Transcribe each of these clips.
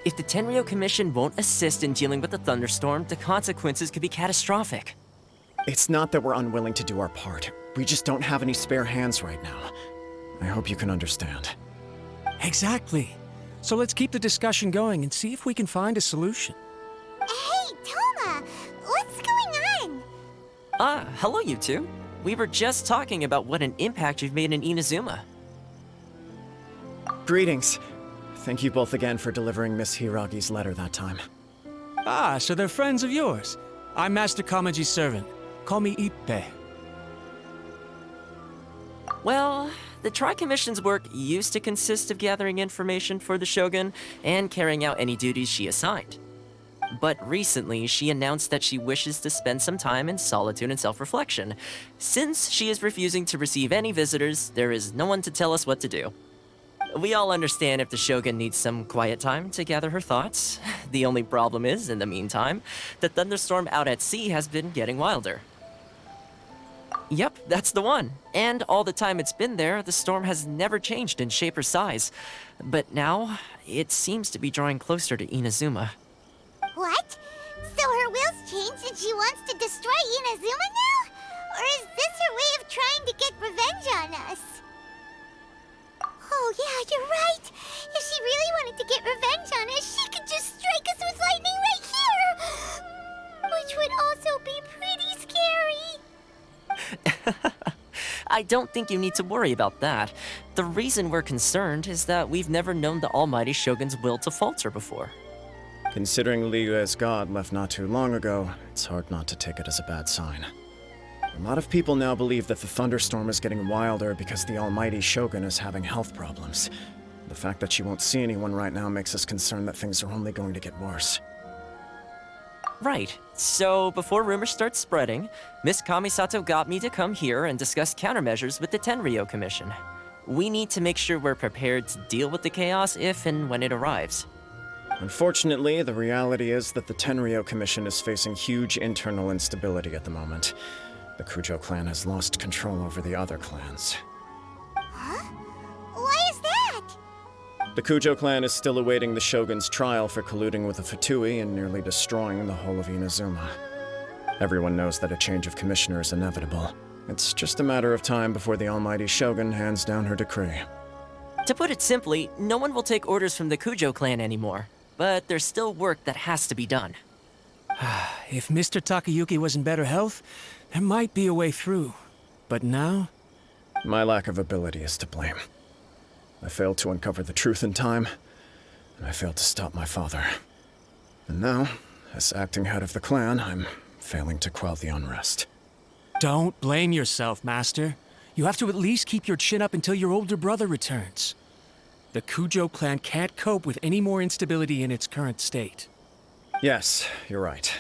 If the Tenryou Commission won't assist in dealing with the thunderstorm, the consequences could be catastrophic. It's not that we're unwilling to do our part. We just don't have any spare hands right now. I hope you can understand. Exactly. So let's keep the discussion going and see if we can find a solution. Hey, Toma! What's going on? Hello you two. We were just talking about what an impact you've made in Inazuma. Greetings. Thank you both again for delivering Miss Hiragi's letter that time. Ah, so they're friends of yours. I'm Master Kamaji's servant. Call me Ippe. Well, the Tri-Commission's work used to consist of gathering information for the Shogun and carrying out any duties she assigned. But recently, she announced that she wishes to spend some time in solitude and self-reflection. Since she is refusing to receive any visitors, there is no one to tell us what to do. We all understand if the Shogun needs some quiet time to gather her thoughts. The only problem is, in the meantime, the thunderstorm out at sea has been getting wilder. Yep, that's the one. And all the time it's been there, the storm has never changed in shape or size. But now, it seems to be drawing closer to Inazuma. What? So her will's changed and she wants to destroy Inazuma now? Or is this her way of trying to get revenge on us? Oh yeah, you're right. If she really wanted to get revenge on us, she could just strike us with lightning right here! Which would also be pretty scary. I don't think you need to worry about that. The reason we're concerned is that we've never known the Almighty Shogun's will to falter before. Considering Liu as god left not too long ago, it's hard not to take it as a bad sign. A lot of people now believe that the thunderstorm is getting wilder because the Almighty Shogun is having health problems. The fact that she won't see anyone right now makes us concerned that things are only going to get worse. Right. So, before rumors start spreading, Miss Kamisato got me to come here and discuss countermeasures with the Tenryou Commission. We need to make sure we're prepared to deal with the chaos if and when it arrives. Unfortunately, the reality is that the Tenryou Commission is facing huge internal instability at the moment. The Kujo clan has lost control over the other clans. Huh? Why is that? The Kujo clan is still awaiting the Shogun's trial for colluding with the Fatui and nearly destroying the whole of Inazuma. Everyone knows that a change of commissioner is inevitable. It's just a matter of time before the Almighty Shogun hands down her decree. To put it simply, no one will take orders from the Kujo clan anymore. But there's still work that has to be done. If Mr. Takayuki was in better health, there might be a way through. But now? My lack of ability is to blame. I failed to uncover the truth in time, and I failed to stop my father. And now, as acting head of the clan, I'm failing to quell the unrest. Don't blame yourself, Master. You have to at least keep your chin up until your older brother returns. The Kujo clan can't cope with any more instability in its current state. Yes, you're right.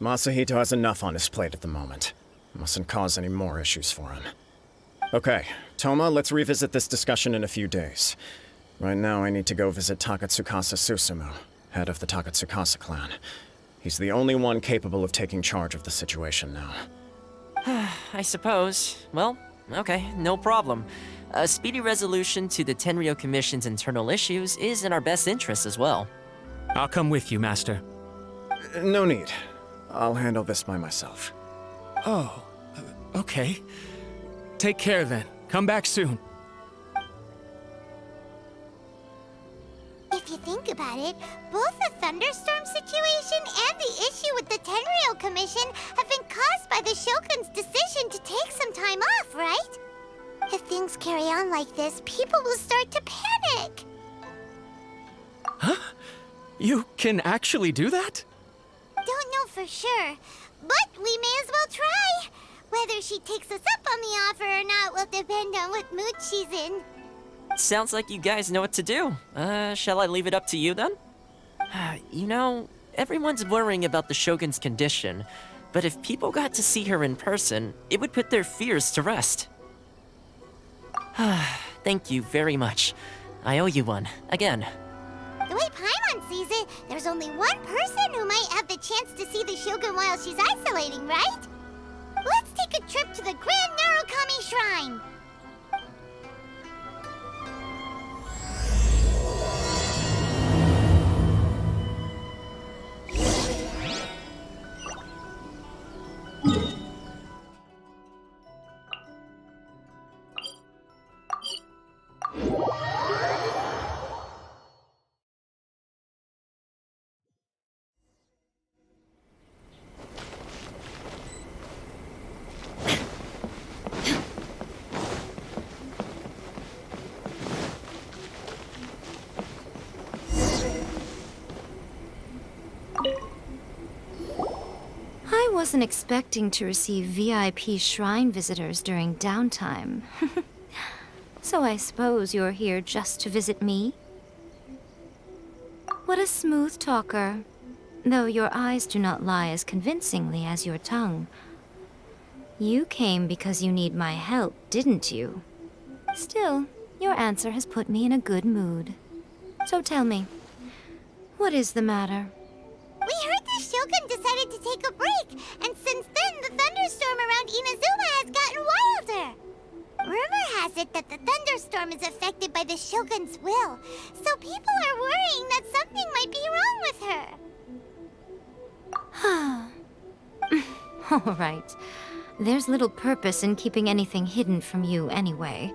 Masahito has enough on his plate at the moment. Mustn't cause any more issues for him. Okay, Toma, let's revisit this discussion in a few days. Right now, I need to go visit Takatsukasa Susumu, head of the Takatsukasa clan. He's the only one capable of taking charge of the situation now. I suppose. Well, okay, no problem. A speedy resolution to the Tenryou Commission's internal issues is in our best interest as well. I'll come with you, Master. No need. I'll handle this by myself. Oh, okay. Take care then. Come back soon. If you think about it, both the thunderstorm situation and the issue with the Tenryou Commission have been caused by the Shogun's decision to take some time off, right? If things carry on like this, people will start to panic. Huh? You can actually do that? Don't know for sure, but we may as well try. Whether she takes us up on the offer or not will depend on what mood she's in. Sounds like you guys know what to do. Shall I leave it up to you then? You know, everyone's worrying about the Shogun's condition, but if people got to see her in person, it would put their fears to rest. Thank you very much. I owe you one, again. The way Paimon sees it, there's only one person who might have the chance to see the Shogun while she's isolating, right? Let's take a trip to the Grand Narukami Shrine. wasn't expecting to receive VIP shrine visitors during downtime. So I suppose you're here just to visit me? What a smooth talker. Though your eyes do not lie as convincingly as your tongue. You came because you need my help, didn't you? Still, your answer has put me in a good mood. So tell me, what is the matter? We heard the Shogun decided to take a break, and since then the thunderstorm around Inazuma has gotten wilder. Rumor has it that the thunderstorm is affected by the Shogun's will, so people are worrying that something might be wrong with her. All right. There's little purpose in keeping anything hidden from you anyway.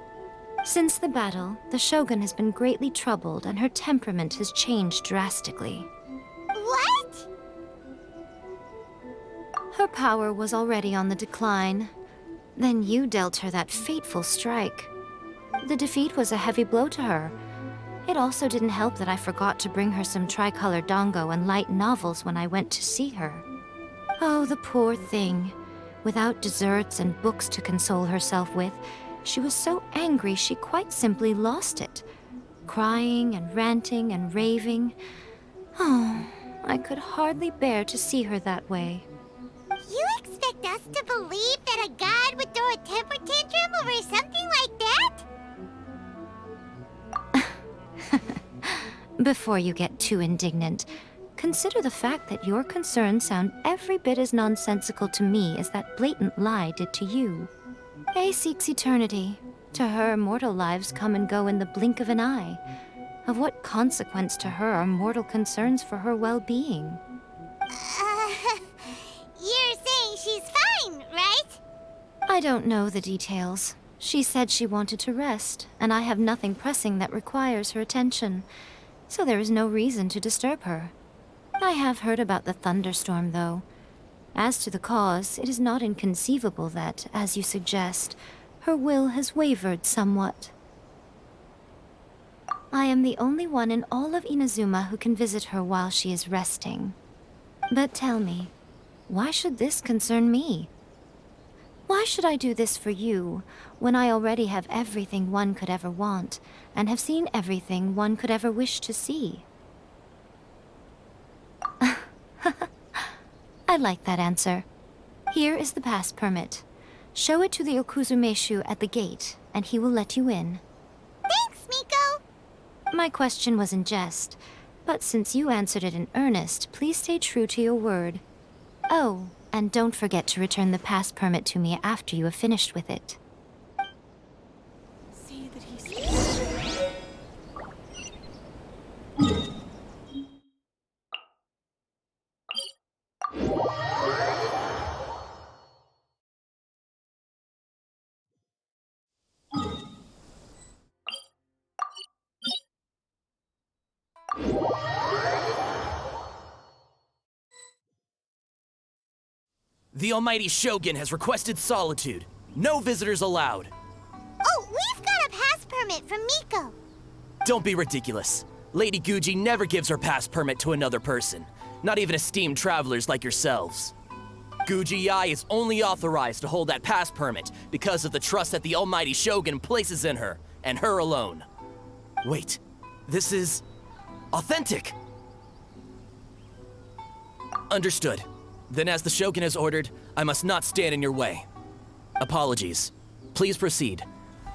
Since the battle, the Shogun has been greatly troubled and her temperament has changed drastically. What? Her power was already on the decline. Then you dealt her that fateful strike. The defeat was a heavy blow to her. It also didn't help that I forgot to bring her some tricolor dango and light novels when I went to see her. Oh, the poor thing. Without desserts and books to console herself with, she was so angry she quite simply lost it. Crying and ranting and raving. Oh, I could hardly bear to see her that way. You expect us to believe that a god would throw a temper tantrum over something like that? Before you get too indignant, consider the fact that your concerns sound every bit as nonsensical to me as that blatant lie did to you. A seeks eternity. To her, mortal lives come and go in the blink of an eye. Of what consequence to her are mortal concerns for her well-being? You're saying she's fine, right? I don't know the details. She said she wanted to rest, and I have nothing pressing that requires her attention, so there is no reason to disturb her. I have heard about the thunderstorm, though. As to the cause, it is not inconceivable that, as you suggest, her will has wavered somewhat. I am the only one in all of Inazuma who can visit her while she is resting. But tell me, why should this concern me? Why should I do this for you, when I already have everything one could ever want, and have seen everything one could ever wish to see? I like that answer. Here is the pass permit. Show it to the Okuzumeshu at the gate, and he will let you in. Thanks, Miko! My question was in jest, but since you answered it in earnest, please stay true to your word. Oh, and don't forget to return the pass permit to me after you have finished with it. See that he's... The Almighty Shogun has requested solitude. No visitors allowed. Oh, we've got a pass permit from Miko. Don't be ridiculous. Lady Guji never gives her pass permit to another person, not even esteemed travelers like yourselves. Guji-ai is only authorized to hold that pass permit because of the trust that the Almighty Shogun places in her, and her alone. Wait, this is... authentic! Understood. Then as the Shogun has ordered, I must not stand in your way. Apologies. Please proceed.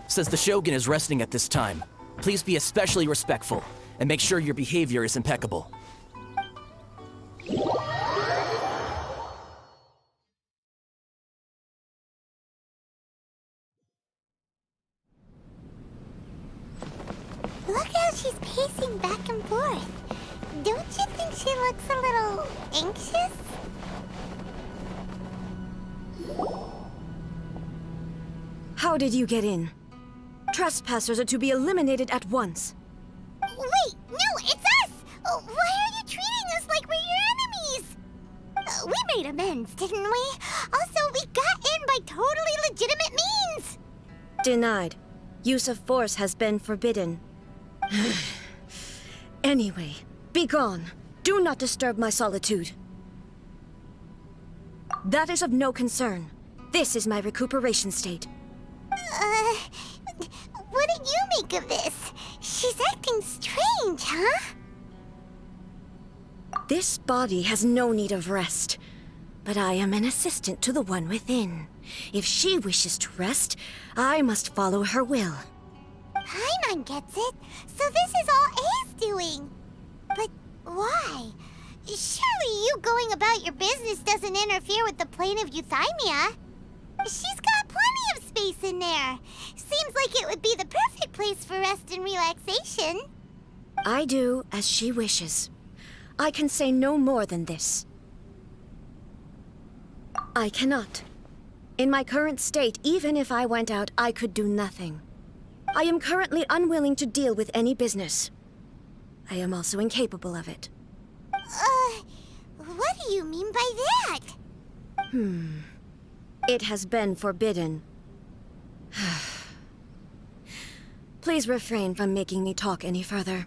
Since the Shogun is resting at this time, please be especially respectful, and make sure your behavior is impeccable. Look how she's pacing back and forth. Don't you think she looks a little anxious? How did you get in? Trespassers are to be eliminated at once. Wait, no, it's us! Why are you treating us like we're your enemies? We made amends, didn't we? Also, we got in by totally legitimate means! Denied. Use of force has been forbidden. Anyway, be gone. Do not disturb my solitude. That is of no concern. This is my recuperation state. What do you make of this? She's acting strange, huh? This body has no need of rest. But I am an assistant to the one within. If she wishes to rest, I must follow her will. Paimon gets it. So this is all A's doing. But why? Surely you going about your business doesn't interfere with the plane of Euthymia. She's got plenty of space in there. Seems like it would be the perfect place for rest and relaxation. I do as she wishes. I can say no more than this. I cannot. In my current state, even if I went out, I could do nothing. I am currently unwilling to deal with any business. I am also incapable of it. What do you mean by that? It has been forbidden. Please refrain from making me talk any further.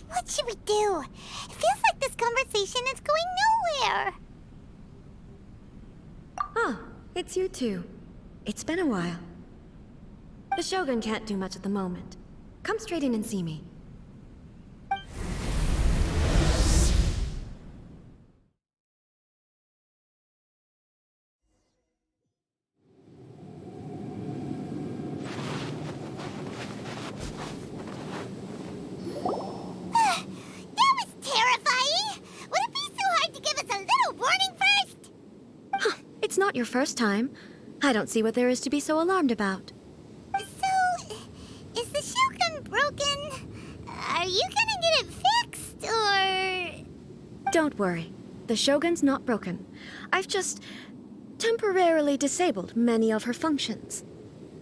What should we do? It feels like this conversation is going nowhere. Oh, it's you two. It's been a while. The Shogun can't do much at the moment. Come straight in and see me. That was terrifying! Would it be so hard to give us a little warning first? It's not your first time. I don't see what there is to be so alarmed about. So, is the Shogun broken? Are you gonna get it fixed, or...? Don't worry. The Shogun's not broken. I've just temporarily disabled many of her functions.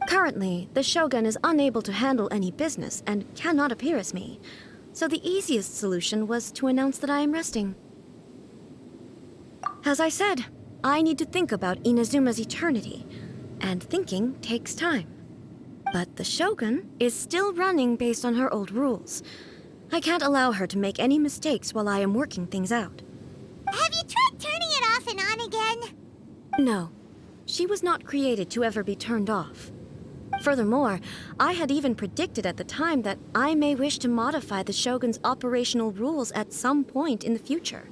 Currently, the Shogun is unable to handle any business and cannot appear as me. So the easiest solution was to announce that I am resting. As I said, I need to think about Inazuma's eternity, and thinking takes time. But the Shogun is still running based on her old rules. I can't allow her to make any mistakes while I am working things out. Have you tried turning it off and on again? No, she was not created to ever be turned off. Furthermore, I had even predicted at the time that I may wish to modify the Shogun's operational rules at some point in the future.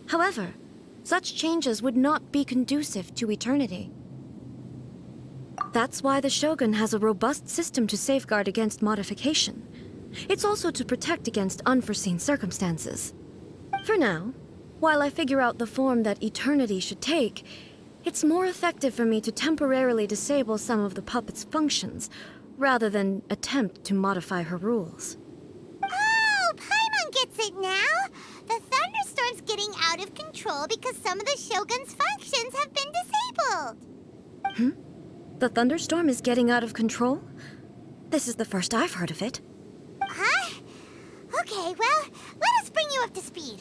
However, such changes would not be conducive to eternity. That's why the Shogun has a robust system to safeguard against modification. It's also to protect against unforeseen circumstances. For now, while I figure out the form that eternity should take, it's more effective for me to temporarily disable some of the puppet's functions, rather than attempt to modify her rules. Oh, Paimon gets it now! The thunderstorm's getting out of control because some of the Shogun's functions have been disabled. The thunderstorm is getting out of control? This is the first I've heard of it. Huh? Okay, well, let us bring you up to speed.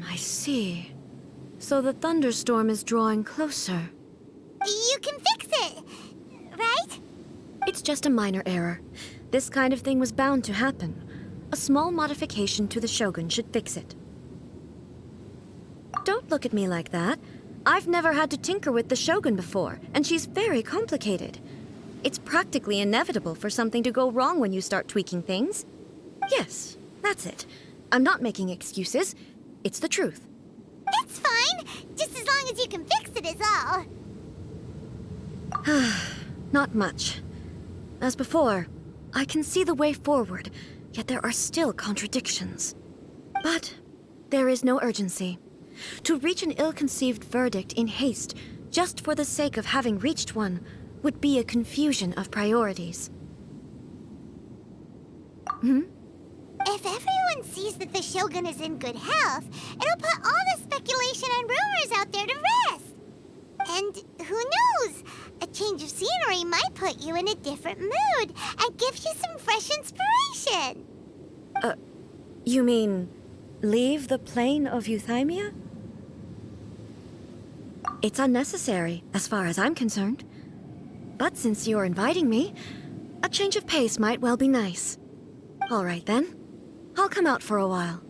I see. So the thunderstorm is drawing closer. You can fix it, right? It's just a minor error. This kind of thing was bound to happen. A small modification to the Shogun should fix it. Don't look at me like that. I've never had to tinker with the Shogun before, and she's very complicated. It's practically inevitable for something to go wrong when you start tweaking things. Yes, that's it. I'm not making excuses. It's the truth. It's fine, just as long as you can fix it is all. Not much. As before, I can see the way forward, yet there are still contradictions. But there is no urgency. To reach an ill-conceived verdict in haste, just for the sake of having reached one, would be a confusion of priorities. If everyone sees that the Shogun is in good health, it'll put all the speculation and rumors out there to rest. And who knows? A change of scenery might put you in a different mood and give you some fresh inspiration. You mean, leave the plane of Euthymia? It's unnecessary, as far as I'm concerned. But since you're inviting me, a change of pace might well be nice. All right then. I'll come out for a while.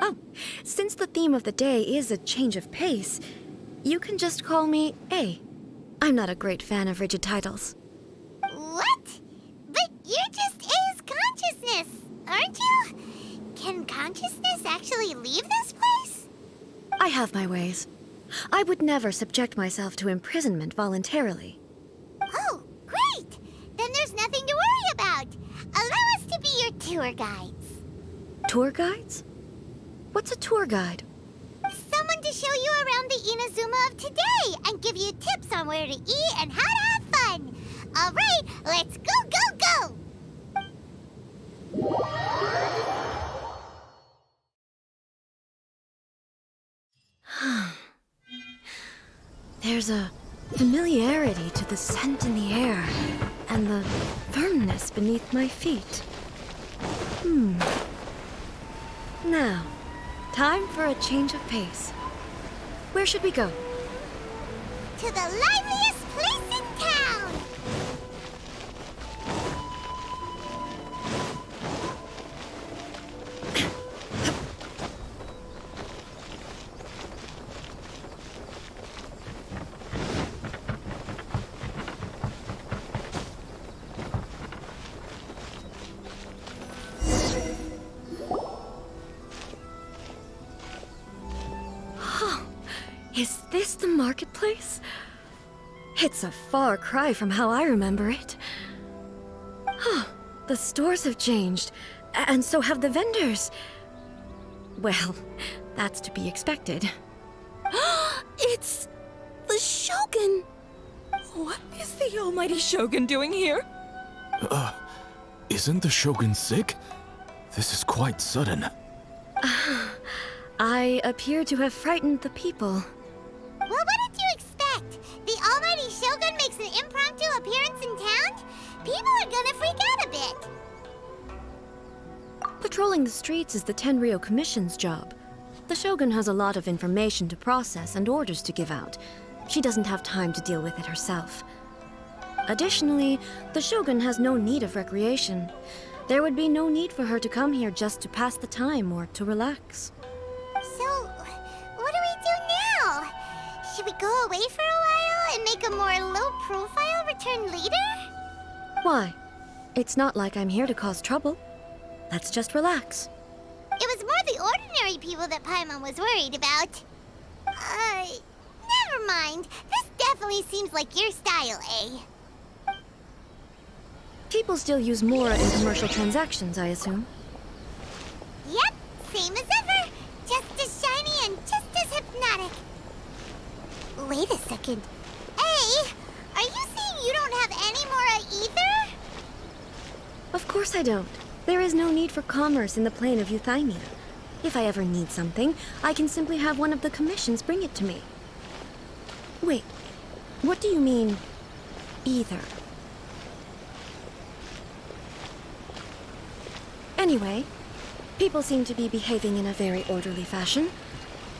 Oh, since the theme of the day is a change of pace, you can just call me A. I'm not a great fan of rigid titles. What? But you're just A's consciousness, aren't you? Can consciousness actually leave this place? I have my ways. I would never subject myself to imprisonment voluntarily. Oh, great! Then there's nothing to worry about. Allow us to be your tour guides. Tour guides? What's a tour guide? Someone to show you around the Inazuma of today and give you tips on where to eat and how to have fun. All right, let's go, go, go! There's a familiarity to the scent in the air and the firmness beneath my feet. Now, time for a change of pace. Where should we go? To the liveliest place in town! Is this the marketplace? It's a far cry from how I remember it. The stores have changed, and so have the vendors. Well, that's to be expected. It's the Shogun! What is the almighty Shogun doing here? Isn't the Shogun sick? This is quite sudden. I appear to have frightened the people. Well, what did you expect? The almighty Shogun makes an impromptu appearance in town? People are gonna freak out a bit. Patrolling the streets is the Tenryou Commission's job. The Shogun has a lot of information to process and orders to give out. She doesn't have time to deal with it herself. Additionally, the Shogun has no need of recreation. There would be no need for her to come here just to pass the time or to relax. So, what do we do now? Should we go away for a while and make a more low-profile return later? Why? It's not like I'm here to cause trouble. Let's just relax. It was more the ordinary people that Paimon was worried about. Never mind. This definitely seems like your style, eh? People still use Mora in commercial transactions, I assume. Yep, same as ever. Just as shiny and just as hypnotic. Wait a second. Hey, are you saying you don't have any Mora either? Of course I don't. There is no need for commerce in the plane of Euthymia. If I ever need something, I can simply have one of the commissions bring it to me. Wait, what do you mean, either? Anyway, people seem to be behaving in a very orderly fashion.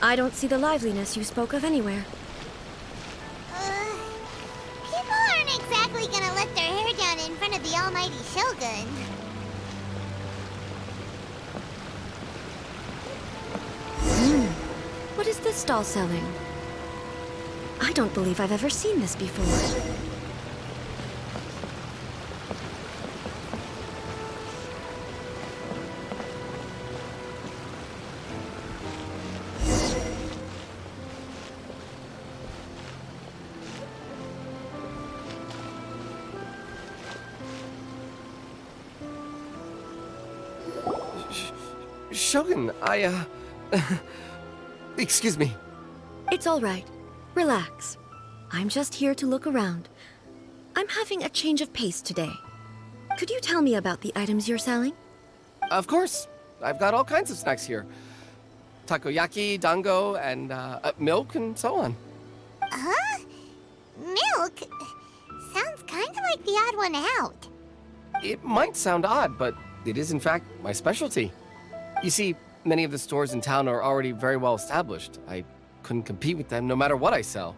I don't see the liveliness you spoke of anywhere. People aren't exactly gonna let their hair down in front of the almighty Shogun. What is this stall selling? I don't believe I've ever seen this before. Shogun, excuse me. It's all right. Relax. I'm just here to look around. I'm having a change of pace today. Could you tell me about the items you're selling? Of course. I've got all kinds of snacks here. Takoyaki, dango, and milk, and so on. Huh? Milk? Sounds kind of like the odd one out. It might sound odd, but it is in fact my specialty. You see, many of the stores in town are already very well established. I couldn't compete with them no matter what I sell.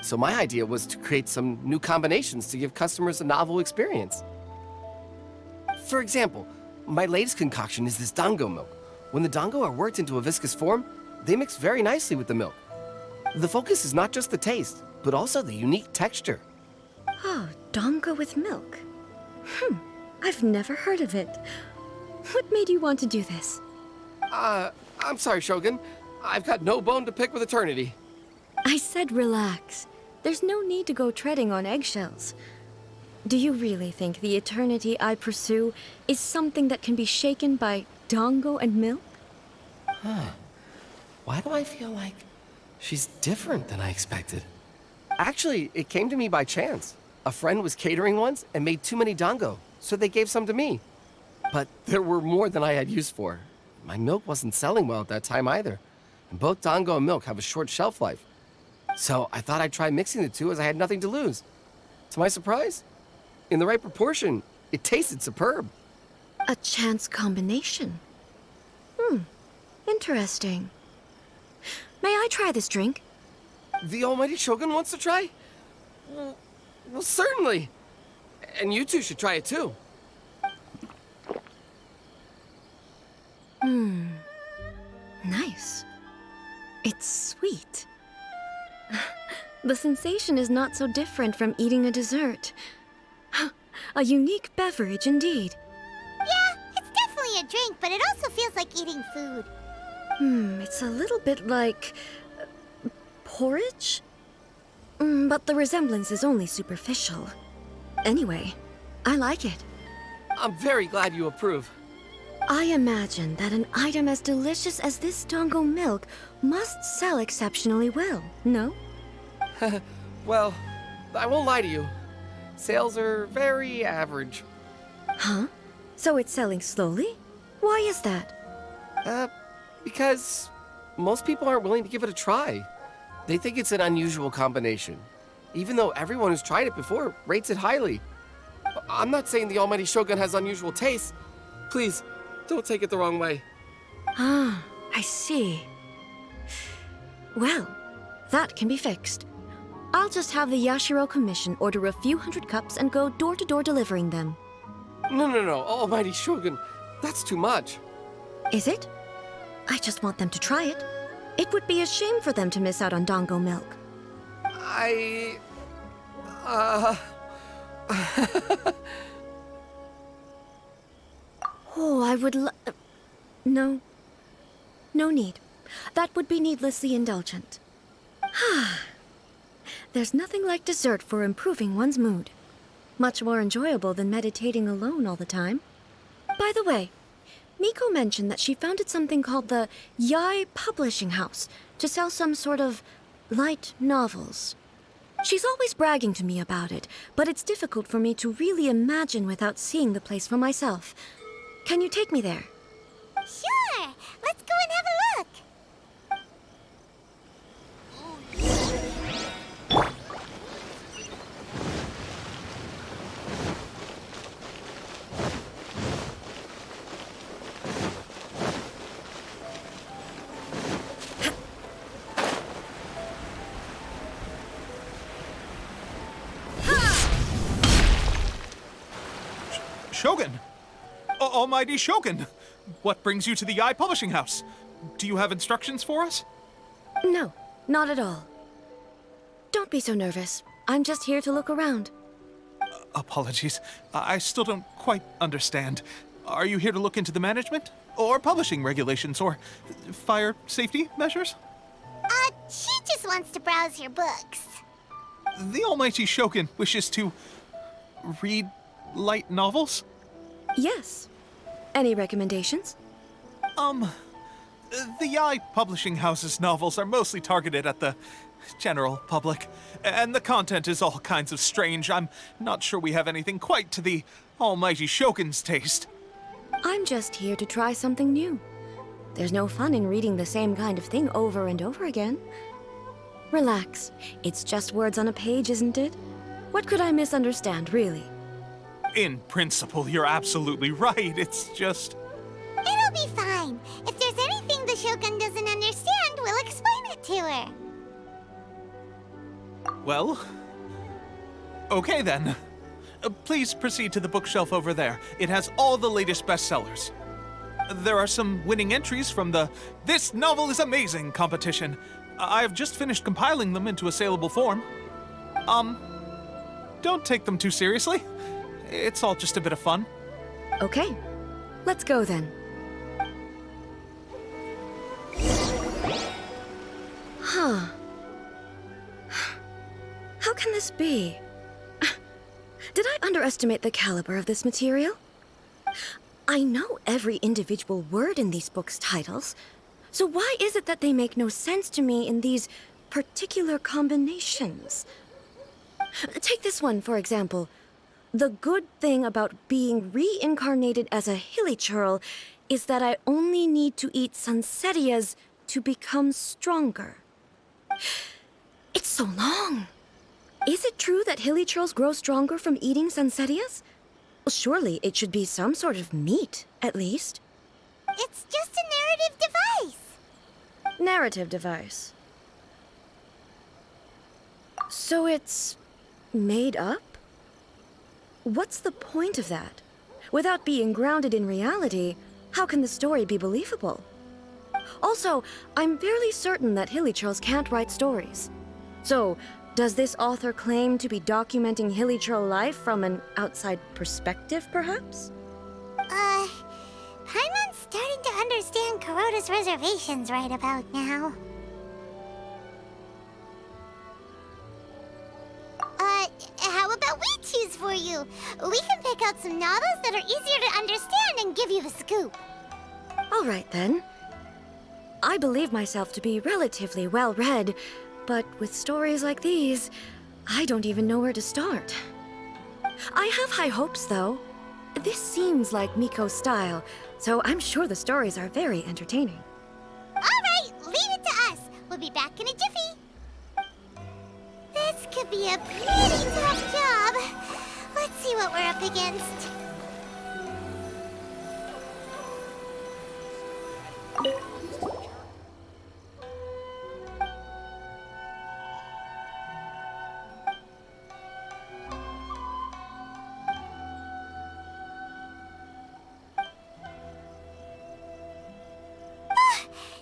So my idea was to create some new combinations to give customers a novel experience. For example, my latest concoction is this dango milk. When the dango are worked into a viscous form, they mix very nicely with the milk. The focus is not just the taste, but also the unique texture. Oh, dango with milk. I've never heard of it. What made you want to do this? I'm sorry, Shogun. I've got no bone to pick with eternity. I said relax. There's no need to go treading on eggshells. Do you really think the eternity I pursue is something that can be shaken by dango and milk? Why do I feel like she's different than I expected? Actually, it came to me by chance. A friend was catering once and made too many dango, so they gave some to me. But there were more than I had use for. My milk wasn't selling well at that time either. And both dango and milk have a short shelf life. So I thought I'd try mixing the two as I had nothing to lose. To my surprise, in the right proportion, it tasted superb. A chance combination. Interesting. May I try this drink? The almighty Shogun wants to try? Well, certainly. And you two should try it too. Nice. It's sweet. The sensation is not so different from eating a dessert. A unique beverage indeed. Yeah, it's definitely a drink, but it also feels like eating food. It's a little bit like porridge? But the resemblance is only superficial. Anyway, I like it. I'm very glad you approve. I imagine that an item as delicious as this dango milk must sell exceptionally well, no? Well, I won't lie to you. Sales are very average. Huh? So it's selling slowly? Why is that? Because most people aren't willing to give it a try. They think it's an unusual combination, even though everyone who's tried it before rates it highly. I'm not saying the almighty Shogun has unusual tastes. Please, don't take it the wrong way. Ah, I see. Well, that can be fixed. I'll just have the Yashiro Commission order a few hundred cups and go door-to-door delivering them. No, almighty Shogun, that's too much. Is it? I just want them to try it. It would be a shame for them to miss out on dango milk. Oh, I would No. No need. That would be needlessly indulgent. There's nothing like dessert for improving one's mood. Much more enjoyable than meditating alone all the time. By the way, Miko mentioned that she founded something called the Yai Publishing House to sell some sort of light novels. She's always bragging to me about it, but it's difficult for me to really imagine without seeing the place for myself. Can you take me there? Sure! Let's go and have a look! Shogun! Almighty Shogun! What brings you to the Yai Publishing House? Do you have instructions for us? No, not at all. Don't be so nervous. I'm just here to look around. Apologies. I still don't quite understand. Are you here to look into the management? Or publishing regulations? Or fire safety measures? She just wants to browse your books. The Almighty Shogun wishes to read light novels? Yes. Any recommendations? The Yai Publishing House's novels are mostly targeted at the general public, and the content is all kinds of strange. I'm not sure we have anything quite to the Almighty Shogun's taste. I'm just here to try something new. There's no fun in reading the same kind of thing over and over again. Relax. It's just words on a page, isn't it? What could I misunderstand, really? In principle, you're absolutely right. It's just... It'll be fine. If there's anything the Shogun doesn't understand, we'll explain it to her. Well... okay then. Please proceed to the bookshelf over there. It has all the latest bestsellers. There are some winning entries from the This Novel is Amazing competition. I've just finished compiling them into a saleable form. Don't take them too seriously. It's all just a bit of fun. Okay, let's go then. Huh. How can this be? Did I underestimate the caliber of this material? I know every individual word in these books' titles, so why is it that they make no sense to me in these particular combinations? Take this one, for example. The good thing about being reincarnated as a hilly churl is that I only need to eat sunsettias to become stronger. It's so long. Is it true that hilly churls grow stronger from eating sunsettias? Well, surely it should be some sort of meat, at least. It's just a narrative device. Narrative device. So it's made up? What's the point of that? Without being grounded in reality, how can the story be believable? Also, I'm fairly certain that hilly churls can't write stories. So, does this author claim to be documenting hilly churl life from an outside perspective, perhaps? Paimon's starting to understand Kuroda's reservations right about now. How about we choose for you? We can pick out some novels that are easier to understand and give you the scoop. All right, then. I believe myself to be relatively well-read, but with stories like these, I don't even know where to start. I have high hopes, though. This seems like Miko's style, so I'm sure the stories are very entertaining. All right, leave it to us. We'll be back in a jiffy. This could be a pretty tough job. Let's see what we're up against.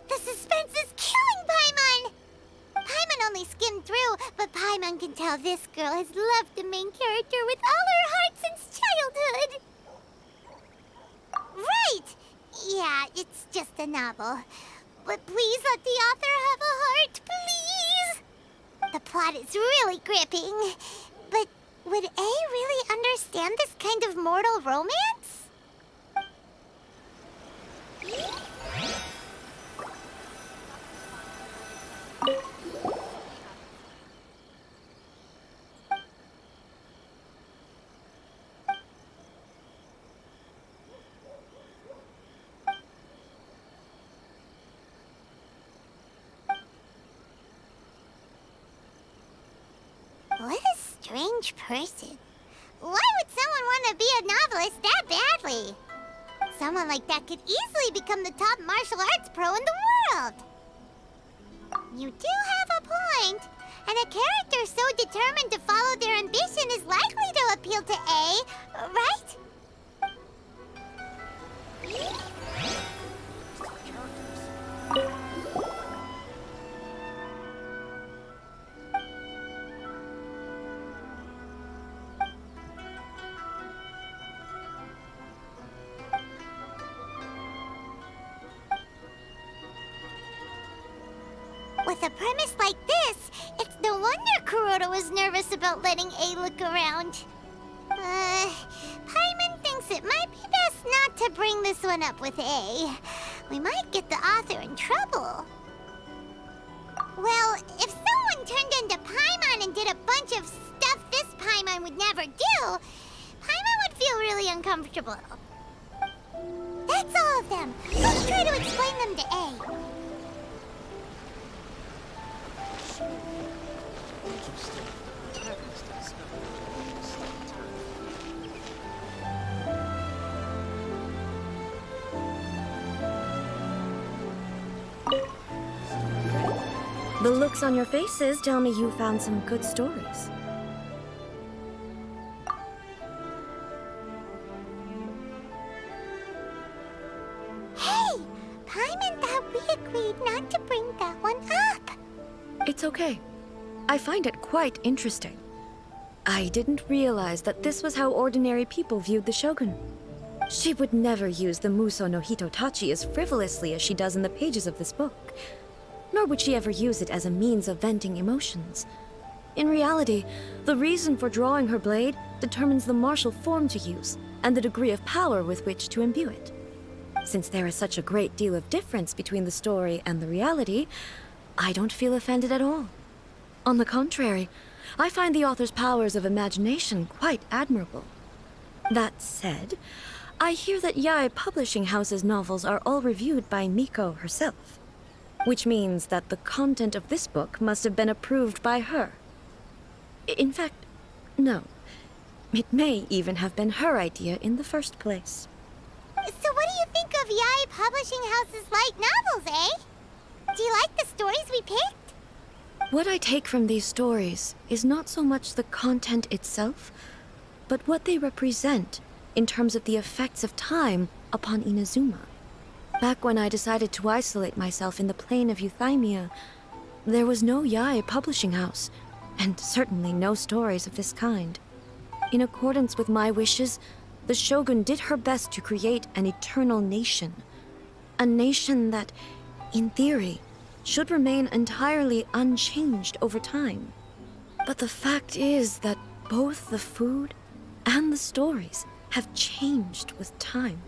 The suspense is killing Paimon! Paimon only skimmed through, but Paimon can tell this girl has loved the main character with all her heart since childhood. Right! Yeah, it's just a novel. But please let the author have a heart, please! The plot is really gripping. But would A really understand this kind of mortal romance? What a strange person. Why would someone want to be a novelist that badly? Someone like that could easily become the top martial arts pro in the world. You do have a point. And a character so determined to follow their ambition is likely to appeal to A, right? With a premise like this, it's no wonder Kuroda was nervous about letting A look around. Paimon thinks it might be best not to bring this one up with A. We might get the author in trouble. Well, if someone turned into Paimon and did a bunch of stuff this Paimon would never do, Paimon would feel really uncomfortable. That's all of them. Let's try to explain them to A. The looks on your faces tell me you found some good stories. agreed not to bring that one up. It's okay. I find it quite interesting. I didn't realize that this was how ordinary people viewed the Shogun. She would never use the Muso no Hitotachi as frivolously as she does in the pages of this book. Nor would she ever use it as a means of venting emotions. In reality, the reason for drawing her blade determines the martial form to use and the degree of power with which to imbue it. Since there is such a great deal of difference between the story and the reality, I don't feel offended at all. On the contrary, I find the author's powers of imagination quite admirable. That said, I hear that Yae Publishing House's novels are all reviewed by Miko herself. Which means that the content of this book must have been approved by her. In fact, no. It may even have been her idea in the first place. So what do you think of Yae Publishing House's light novels, eh? Do you like the stories we picked? What I take from these stories is not so much the content itself, but what they represent in terms of the effects of time upon Inazuma. Back when I decided to isolate myself in the plain of Euthymia, there was no Yae Publishing House, and certainly no stories of this kind. In accordance with my wishes, the Shogun did her best to create an eternal nation. A nation that, in theory, should remain entirely unchanged over time. But the fact is that both the food and the stories have changed with time.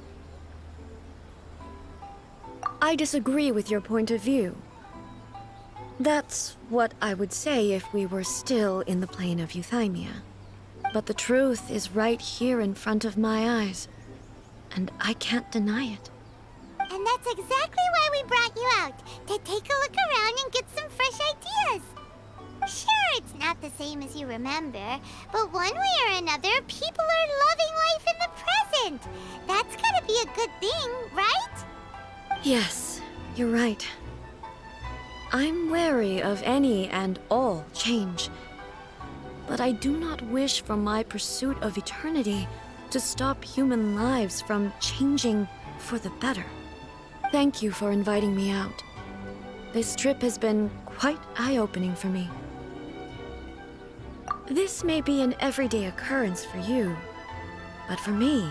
I disagree with your point of view. That's what I would say if we were still in the plane of Euthymia. But the truth is right here in front of my eyes, and I can't deny it. And that's exactly why we brought you out, to take a look around and get some fresh ideas. Sure, it's not the same as you remember, but one way or another, people are loving life in the present. That's gotta be a good thing, right? Yes, you're right. I'm wary of any and all change. But I do not wish for my pursuit of eternity to stop human lives from changing for the better. Thank you for inviting me out. This trip has been quite eye-opening for me. This may be an everyday occurrence for you, but for me,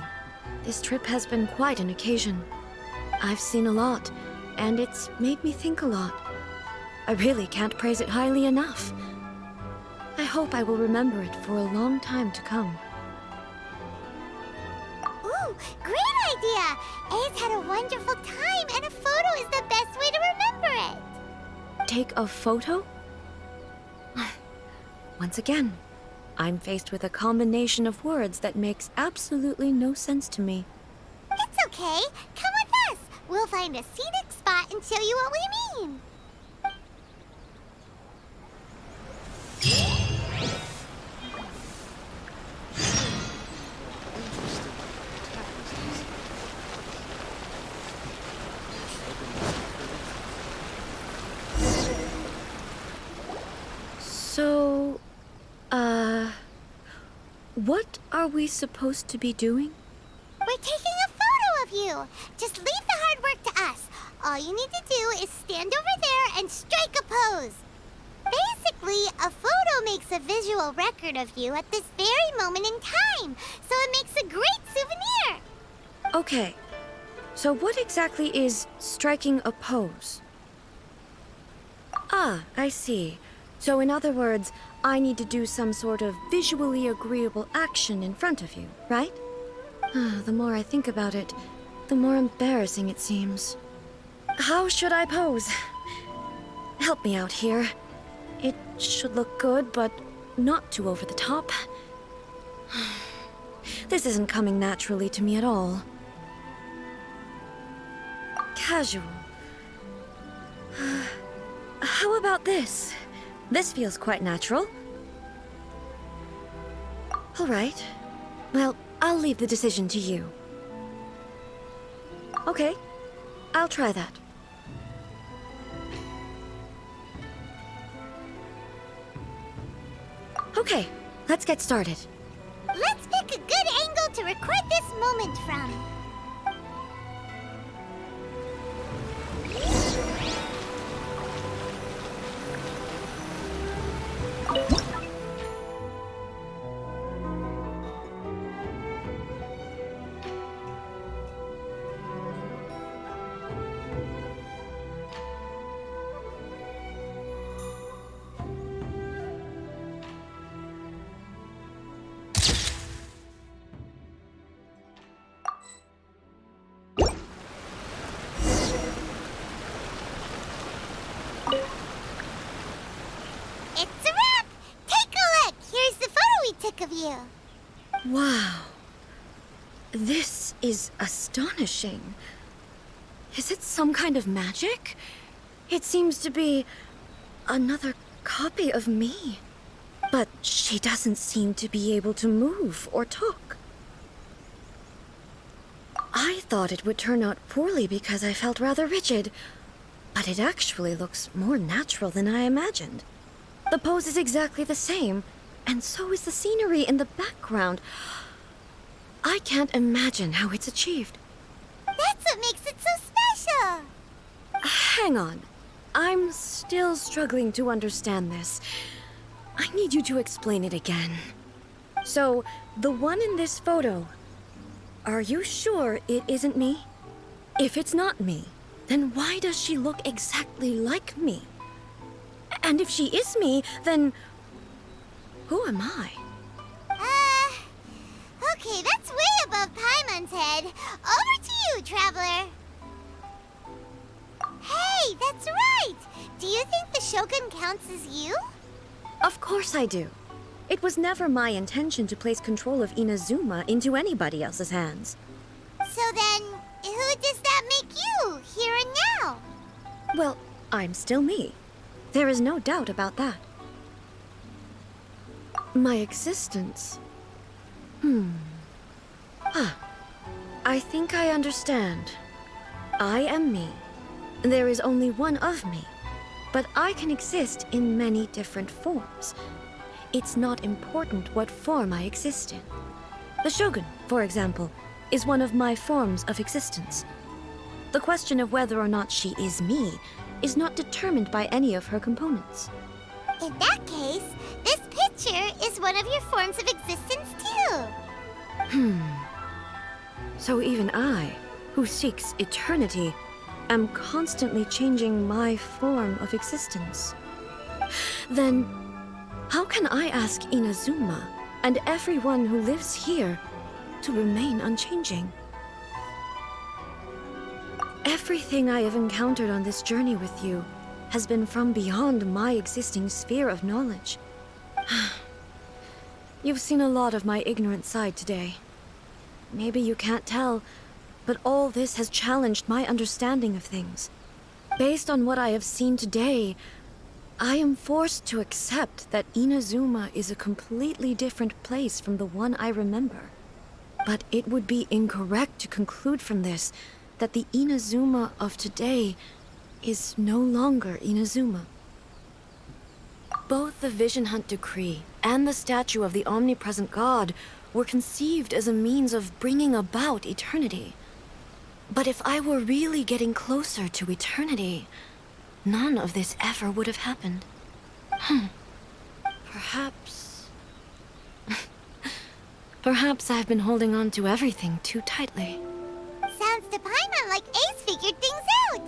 this trip has been quite an occasion. I've seen a lot, and it's made me think a lot. I really can't praise it highly enough. I hope I will remember it for a long time to come. Ooh, great idea! A's had a wonderful time, and a photo is the best way to remember it. Take a photo? Once again, I'm faced with a combination of words that makes absolutely no sense to me. It's okay. Come with us. We'll find a scenic spot and show you what we mean. So, what are we supposed to be doing? We're taking a photo of you. Just leave the hard work to us. All you need to do is stand over there and strike a pose. Basically, a photo makes a visual record of you at this very moment in time, so it makes a great souvenir. Okay, so what exactly is striking a pose? Ah, I see. So in other words, I need to do some sort of visually agreeable action in front of you, right? The more I think about it, the more embarrassing it seems. How should I pose? Help me out here. It should look good, but not too over the top. This isn't coming naturally to me at all. Casual. How about this? This feels quite natural. All right. Well, I'll leave the decision to you. Okay, I'll try that. Okay, let's get started. Let's pick a good angle to record this moment from. This is astonishing. Is it some kind of magic? It seems to be another copy of me. But she doesn't seem to be able to move or talk. I thought it would turn out poorly because I felt rather rigid, but it actually looks more natural than I imagined. The pose is exactly the same, and so is the scenery in the background. I can't imagine how it's achieved. That's what makes it so special! Hang on. I'm still struggling to understand this. I need you to explain it again. So, the one in this photo, are you sure it isn't me? If it's not me, then why does she look exactly like me? And if she is me, then who am I? Okay, that's way above Paimon's head. Over to you, Traveler. Hey, that's right! Do you think the Shogun counts as you? Of course I do. It was never my intention to place control of Inazuma into anybody else's hands. So then, who does that make you, here and now? Well, I'm still me. There is no doubt about that. My existence... I think I understand. I am me. There is only one of me. But I can exist in many different forms. It's not important what form I exist in. The Shogun, for example, is one of my forms of existence. The question of whether or not she is me is not determined by any of her components. In that case, this picture is one of your forms of existence too. So even I, who seeks eternity, am constantly changing my form of existence. Then, how can I ask Inazuma and everyone who lives here to remain unchanging? Everything I have encountered on this journey with you has been from beyond my existing sphere of knowledge. You've seen a lot of my ignorant side today. Maybe you can't tell, but all this has challenged my understanding of things. Based on what I have seen today, I am forced to accept that Inazuma is a completely different place from the one I remember. But it would be incorrect to conclude from this that the Inazuma of today is no longer Inazuma. Both the Vision Hunt Decree and the statue of the omnipresent god were conceived as a means of bringing about eternity. But if I were really getting closer to eternity, none of this ever would have happened. Perhaps... Perhaps I've been holding on to everything too tightly. Sounds to Paimon like Ace figured things out.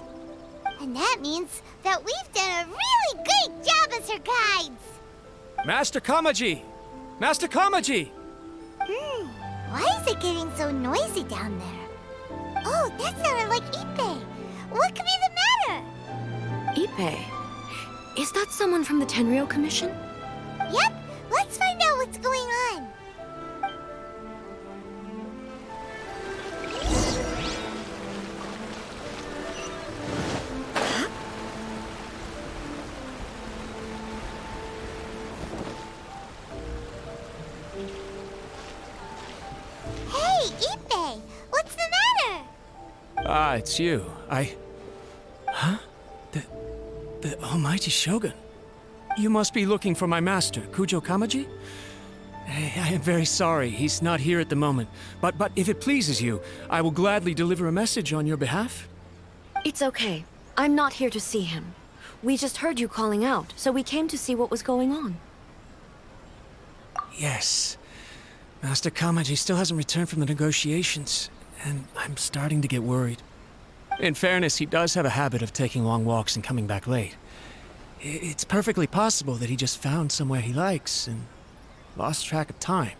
And that means that we've done a really great job as her guides. Master Kamaji! Master Kamaji! Why is it getting so noisy down there? Oh, that sounded like Ippei. What could be the matter? Ippei? Is that someone from the Tenryou Commission? Yep, let's find out what's going on. Hey, Ippei, what's the matter? Ah, it's you. Huh? The almighty Shogun. You must be looking for my master, Kujo Kamaji? I am very sorry, he's not here at the moment. But if it pleases you, I will gladly deliver a message on your behalf. It's okay. I'm not here to see him. We just heard you calling out, so we came to see what was going on. Yes. Master Kamaji still hasn't returned from the negotiations, and I'm starting to get worried. In fairness, he does have a habit of taking long walks and coming back late. It's perfectly possible that he just found somewhere he likes and lost track of time.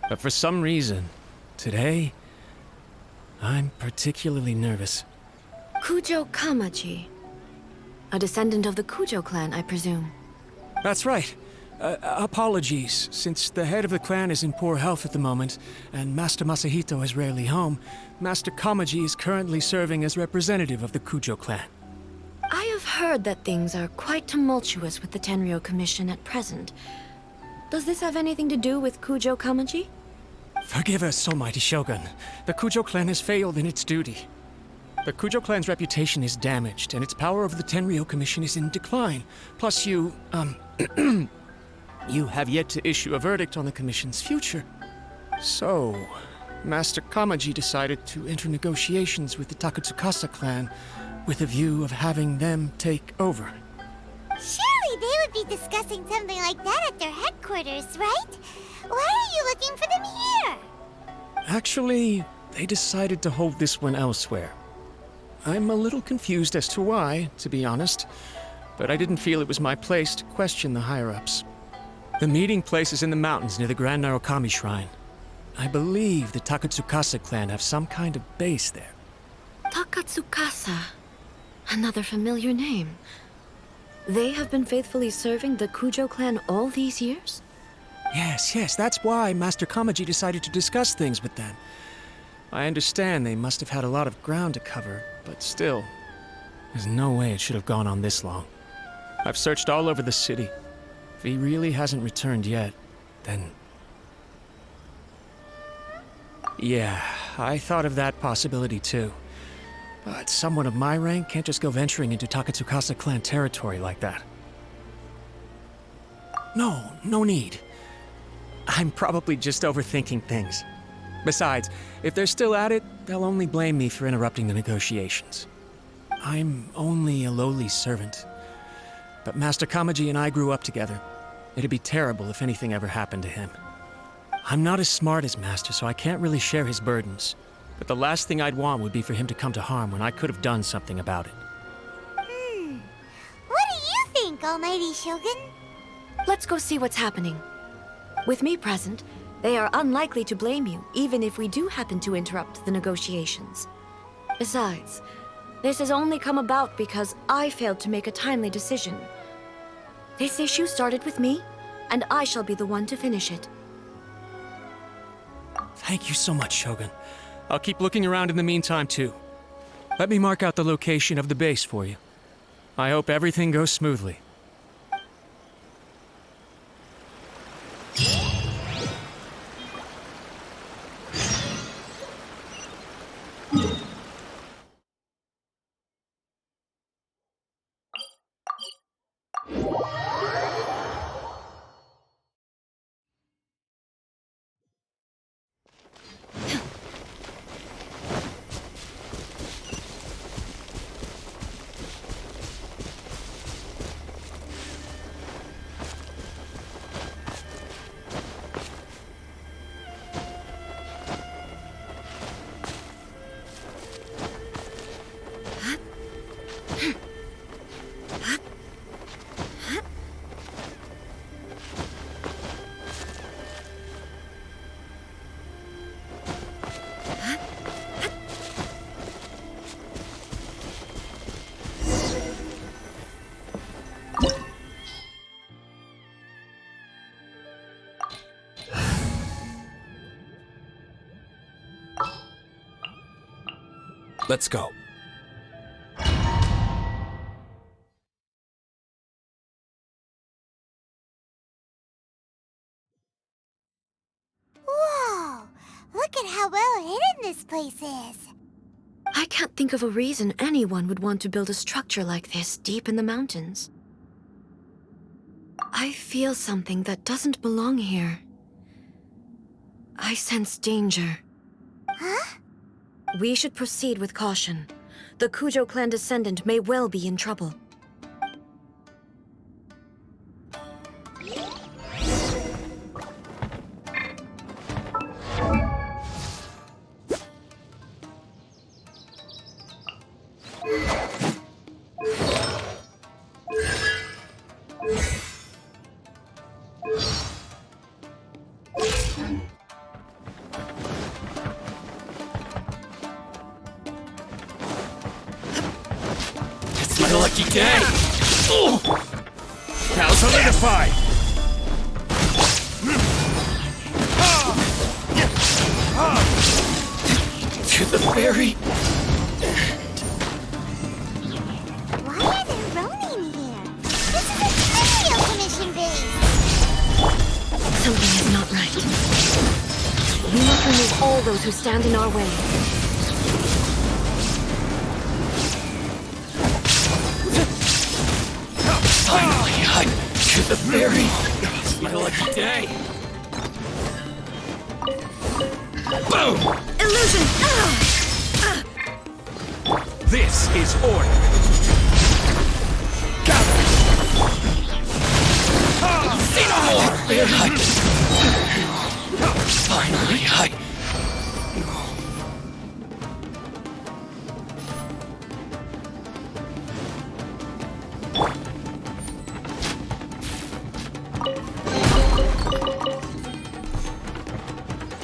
But for some reason, today, I'm particularly nervous. Kujo Kamaji. A descendant of the Kujo clan, I presume. That's right. Apologies. Since the head of the clan is in poor health at the moment, and Master Masahito is rarely home, Master Kamaji is currently serving as representative of the Kujo clan. I have heard that things are quite tumultuous with the Tenryo Commission at present. Does this have anything to do with Kujo Kamaji? Forgive us, Almighty Shogun. The Kujo clan has failed in its duty. The Kujo clan's reputation is damaged, and its power over the Tenryo Commission is in decline. Plus you have yet to issue a verdict on the Commission's future. So, Master Kamaji decided to enter negotiations with the Takatsukasa clan with a view of having them take over. Surely they would be discussing something like that at their headquarters, right? Why are you looking for them here? Actually, they decided to hold this one elsewhere. I'm a little confused as to why, to be honest, but I didn't feel it was my place to question the higher-ups. The meeting place is in the mountains near the Grand Narukami Shrine. I believe the Takatsukasa clan have some kind of base there. Takatsukasa. Another familiar name. They have been faithfully serving the Kujo clan all these years? Yes, that's why Master Kamaji decided to discuss things with them. I understand they must have had a lot of ground to cover, but still, there's no way it should have gone on this long. I've searched all over the city. If he really hasn't returned yet, then... Yeah, I thought of that possibility too. But someone of my rank can't just go venturing into Takatsukasa clan territory like that. No need. I'm probably just overthinking things. Besides, if they're still at it, they'll only blame me for interrupting the negotiations. I'm only a lowly servant. But Master Kamaji and I grew up together. It'd be terrible if anything ever happened to him. I'm not as smart as Master, so I can't really share his burdens. But the last thing I'd want would be for him to come to harm when I could have done something about it. What do you think, Almighty Shogun? Let's go see what's happening. With me present, they are unlikely to blame you, even if we do happen to interrupt the negotiations. Besides, this has only come about because I failed to make a timely decision. This issue started with me, and I shall be the one to finish it. Thank you so much, Shogun. I'll keep looking around in the meantime, too. Let me mark out the location of the base for you. I hope everything goes smoothly. Let's go. Whoa! Look at how well hidden this place is. I can't think of a reason anyone would want to build a structure like this deep in the mountains. I feel something that doesn't belong here. I sense danger. Huh? We should proceed with caution. The Kujo clan descendant may well be in trouble. It's my lucky day! Now solidified! To the ferry. Why are there Ronin here? This is a Stereo Commission base! Something is not right. We must remove all those who stand in our way. Finally, I'm to the ferry. It's my lucky day. Boom! Illusion! This is order. Gather! See no more! Finally,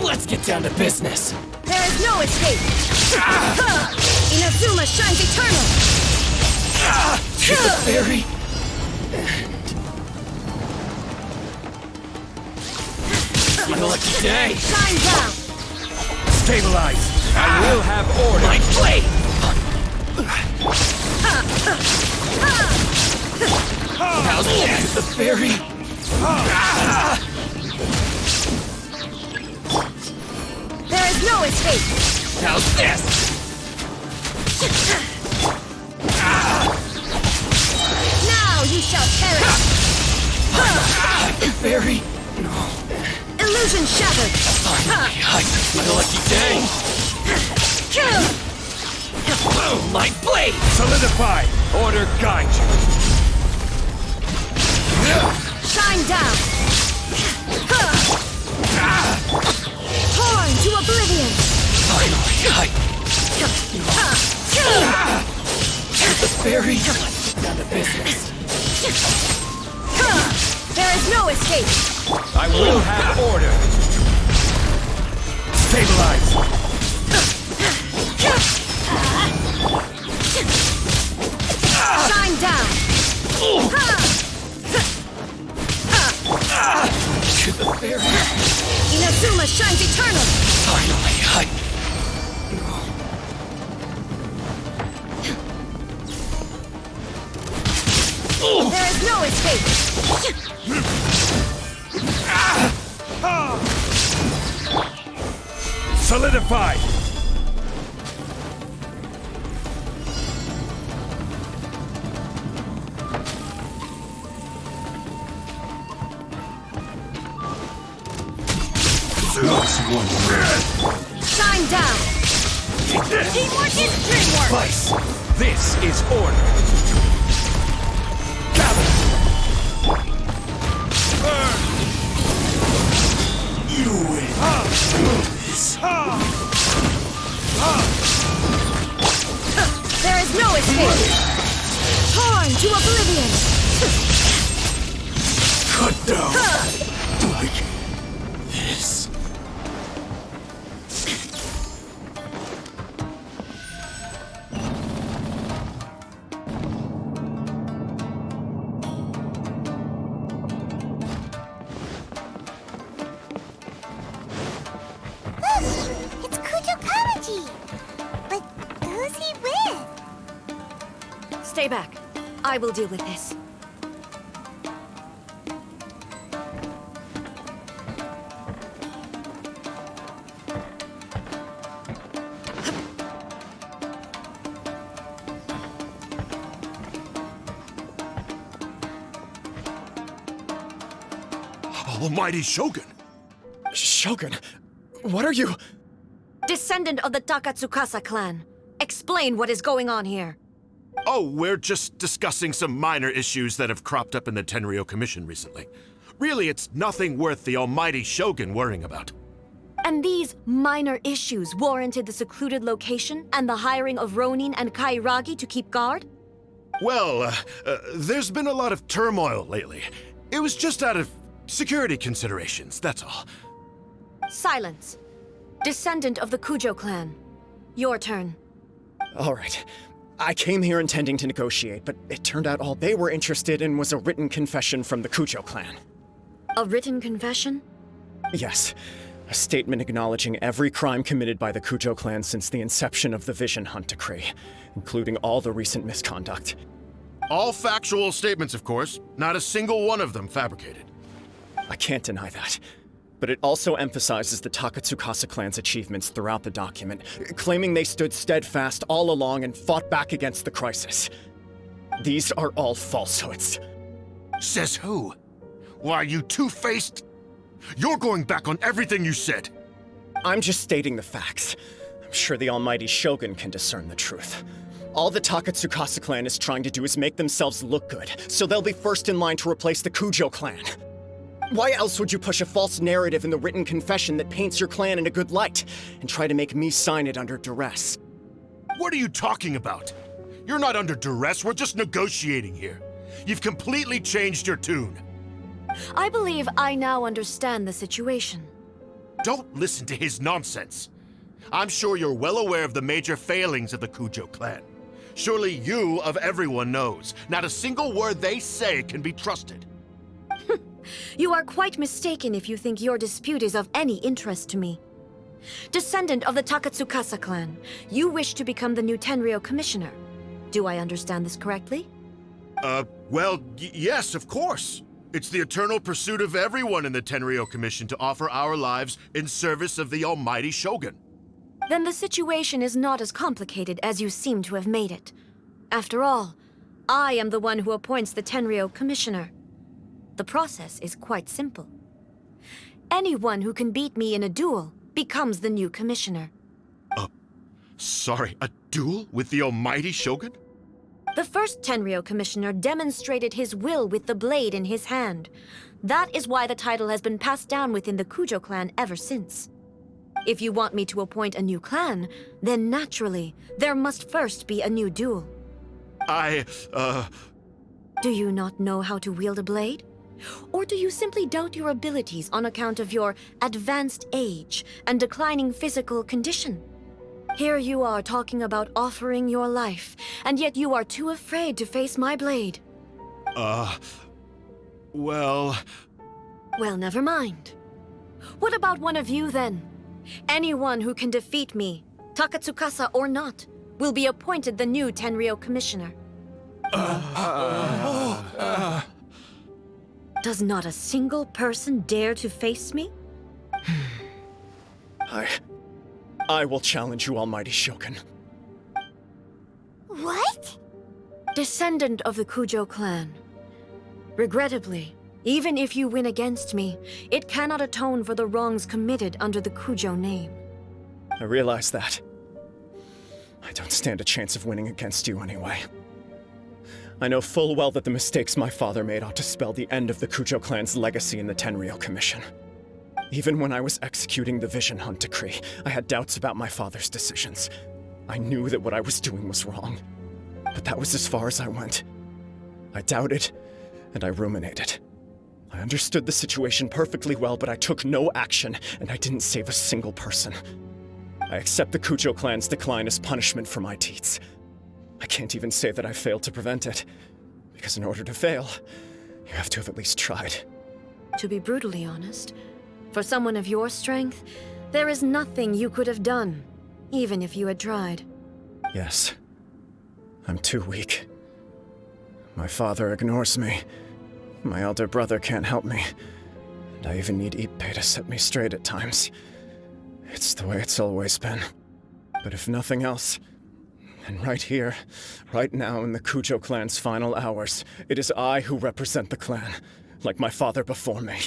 Let's get down to business. There is no escape! Inazuma shines eternal! To the ferry. It's my lucky day. Shine down! Stabilize. I will have order. My blade. How's that? To the ferry. There is no escape! How's this? Now you shall perish! The ferry. Illusion shattered! Finally, it's my lucky day. Boom, my blade. Solidify. Order guide you. Shine down! Torn to oblivion! Finally, to the ferry. Down to business. There is no escape! I will have order. Stabilize. Shine down! To the ferry. Inazuma shines eternal! Finally, There is no escape! Solidify. Shine down! Teamwork is dreamwork! Vice. This is order. Gather. You win. There is no escape! Torn to oblivion! Cut down. Like this. It's Kujo Kamaji! But who's he with? Stay back. I will deal with this. Almighty Shogun! Shogun, what are you? Descendant of the Takatsukasa clan. Explain what is going on here. Oh, we're just discussing some minor issues that have cropped up in the Tenryou Commission recently. Really, it's nothing worth the almighty Shogun worrying about. And these minor issues warranted the secluded location and the hiring of Ronin and Kairagi to keep guard? Well, there's been a lot of turmoil lately. It was just out of security considerations, that's all. Silence. Descendant of the Kujo clan. Your turn. All right. I came here intending to negotiate, but it turned out all they were interested in was a written confession from the Kujo clan. A written confession? Yes. A statement acknowledging every crime committed by the Kujo clan since the inception of the Vision Hunt Decree, including all the recent misconduct. All factual statements, of course. Not a single one of them fabricated. I can't deny that. But it also emphasizes the Takatsukasa clan's achievements throughout the document, claiming they stood steadfast all along and fought back against the crisis. These are all falsehoods. Says who? Why, are you two-faced? You're going back on everything you said. I'm just stating the facts. I'm sure the almighty Shogun can discern the truth. All the Takatsukasa clan is trying to do is make themselves look good, so they'll be first in line to replace the Kujo clan. Why else would you push a false narrative in the written confession that paints your clan in a good light, and try to make me sign it under duress? What are you talking about? You're not under duress, we're just negotiating here. You've completely changed your tune. I believe I now understand the situation. Don't listen to his nonsense. I'm sure you're well aware of the major failings of the Kujo clan. Surely you, of everyone, knows. Not a single word they say can be trusted. You are quite mistaken if you think your dispute is of any interest to me. Descendant of the Takatsukasa clan, you wish to become the new Tenryou commissioner. Do I understand this correctly? Well, yes, of course. It's the eternal pursuit of everyone in the Tenryou Commission to offer our lives in service of the almighty Shogun. Then the situation is not as complicated as you seem to have made it. After all, I am the one who appoints the Tenryou commissioner. The process is quite simple. Anyone who can beat me in a duel becomes the new commissioner. Sorry, a duel with the almighty Shogun? The first Tenryou commissioner demonstrated his will with the blade in his hand. That is why the title has been passed down within the Kujo clan ever since. If you want me to appoint a new clan, then naturally, there must first be a new duel. Do you not know how to wield a blade? Or do you simply doubt your abilities on account of your advanced age and declining physical condition? Here you are talking about offering your life, and yet you are too afraid to face my blade. Well, never mind. What about one of you, then? Anyone who can defeat me, Takatsukasa or not, will be appointed the new Tenryou commissioner. Does not a single person dare to face me? I will challenge you, almighty Shogun. What? Descendant of the Kujo clan. Regrettably, even if you win against me, it cannot atone for the wrongs committed under the Kujo name. I realize that. I don't stand a chance of winning against you anyway. I know full well that the mistakes my father made ought to spell the end of the Kujo clan's legacy in the Tenryou Commission. Even when I was executing the Vision Hunt Decree, I had doubts about my father's decisions. I knew that what I was doing was wrong. But that was as far as I went. I doubted, and I ruminated. I understood the situation perfectly well, but I took no action, and I didn't save a single person. I accept the Kujo clan's decline as punishment for my deeds. I can't even say that I failed to prevent it, because in order to fail, you have to have at least tried. To be brutally honest, for someone of your strength, there is nothing you could have done, even if you had tried. Yes. I'm too weak. My father ignores me. My elder brother can't help me. And I even need Ippei to set me straight at times. It's the way it's always been. But if nothing else, then right here, right now in the Kujo clan's final hours, it is I who represent the clan, like my father before me.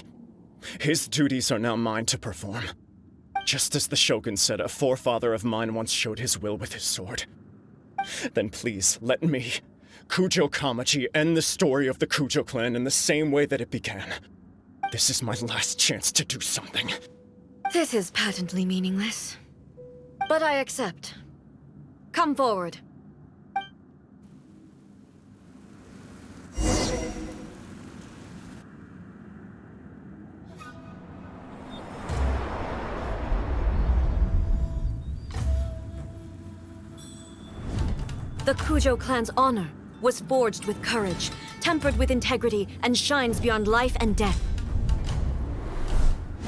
His duties are now mine to perform. Just as the Shogun said a forefather of mine once showed his will with his sword. Then please, let me, Kujo Kamaji, end the story of the Kujo clan in the same way that it began. This is my last chance to do something. This is patently meaningless. But I accept. Come forward. The Kujo clan's honor was forged with courage, tempered with integrity, and shines beyond life and death.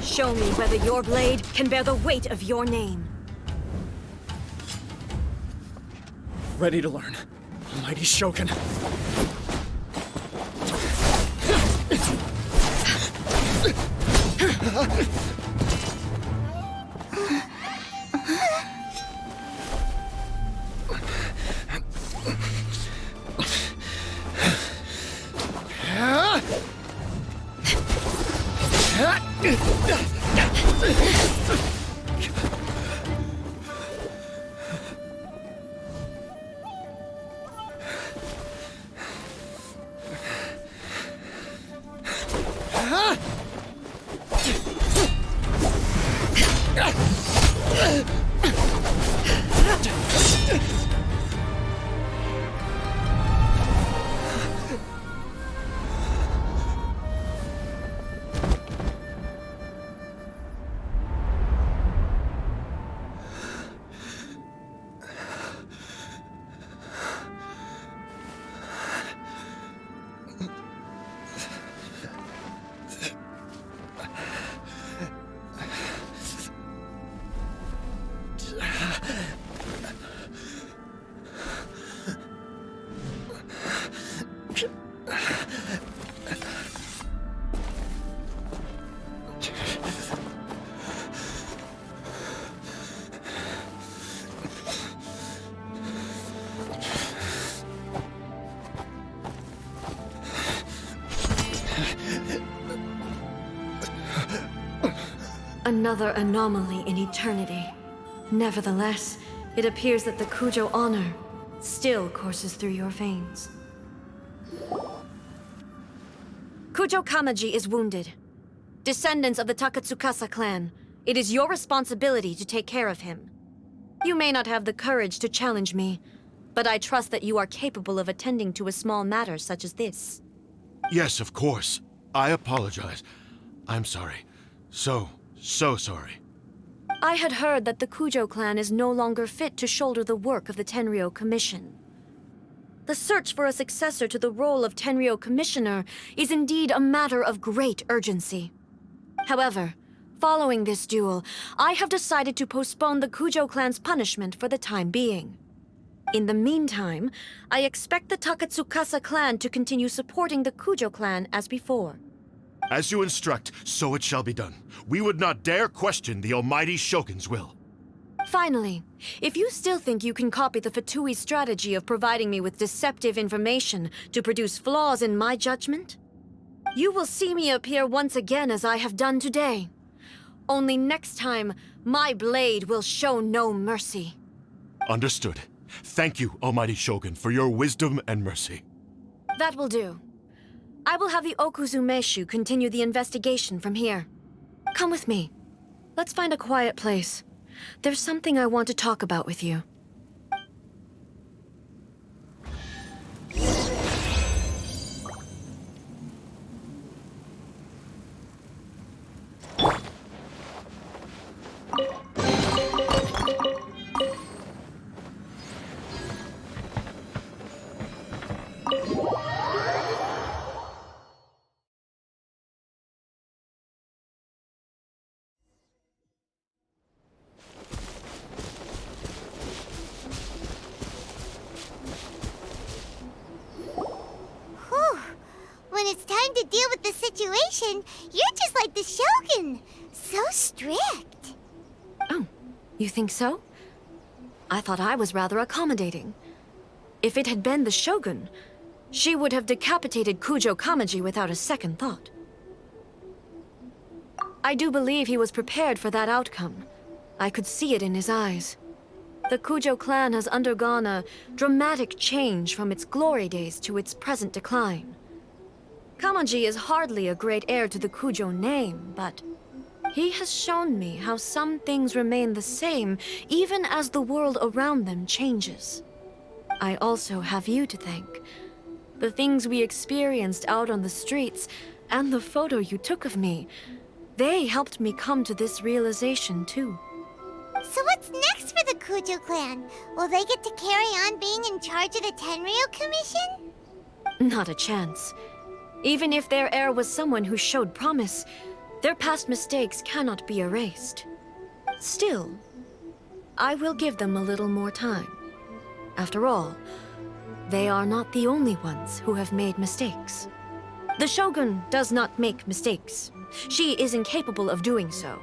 Show me whether your blade can bear the weight of your name. Ready to learn. Almighty Shogun. Another anomaly in eternity. Nevertheless, it appears that the Kujo honor still courses through your veins. Kujo Kamaji is wounded. Descendants of the Takatsukasa clan, it is your responsibility to take care of him. You may not have the courage to challenge me, but I trust that you are capable of attending to a small matter such as this. Yes, of course. I apologize. I'm sorry. So sorry. I had heard that the Kujo clan is no longer fit to shoulder the work of the Tenryou Commission. The search for a successor to the role of Tenryou Commissioner is indeed a matter of great urgency. However, following this duel, I have decided to postpone the Kujo clan's punishment for the time being. In the meantime, I expect the Takatsukasa clan to continue supporting the Kujo clan as before. As you instruct, so it shall be done. We would not dare question the Almighty Shogun's will. Finally, if you still think you can copy the Fatui's strategy of providing me with deceptive information to produce flaws in my judgment, you will see me appear once again as I have done today. Only next time, my blade will show no mercy. Understood. Thank you, Almighty Shogun, for your wisdom and mercy. That will do. I will have the Okuzumeshu continue the investigation from here. Come with me. Let's find a quiet place. There's something I want to talk about with you. When it's time to deal with the situation, you're just like the Shogun. So strict. Oh, you think so? I thought I was rather accommodating. If it had been the Shogun, she would have decapitated Kujo Kamaji without a second thought. I do believe he was prepared for that outcome. I could see it in his eyes. The Kujo clan has undergone a dramatic change from its glory days to its present decline. Kamaji is hardly a great heir to the Kujo name, but he has shown me how some things remain the same even as the world around them changes. I also have you to thank. The things we experienced out on the streets and the photo you took of me, they helped me come to this realization too. So what's next for the Kujo clan? Will they get to carry on being in charge of the Tenryou Commission? Not a chance. Even if their heir was someone who showed promise, Their past mistakes cannot be erased. Still, I will give them a little more time. After all, they are not the only ones who have made mistakes. The Shogun does not make mistakes. She is incapable of doing so.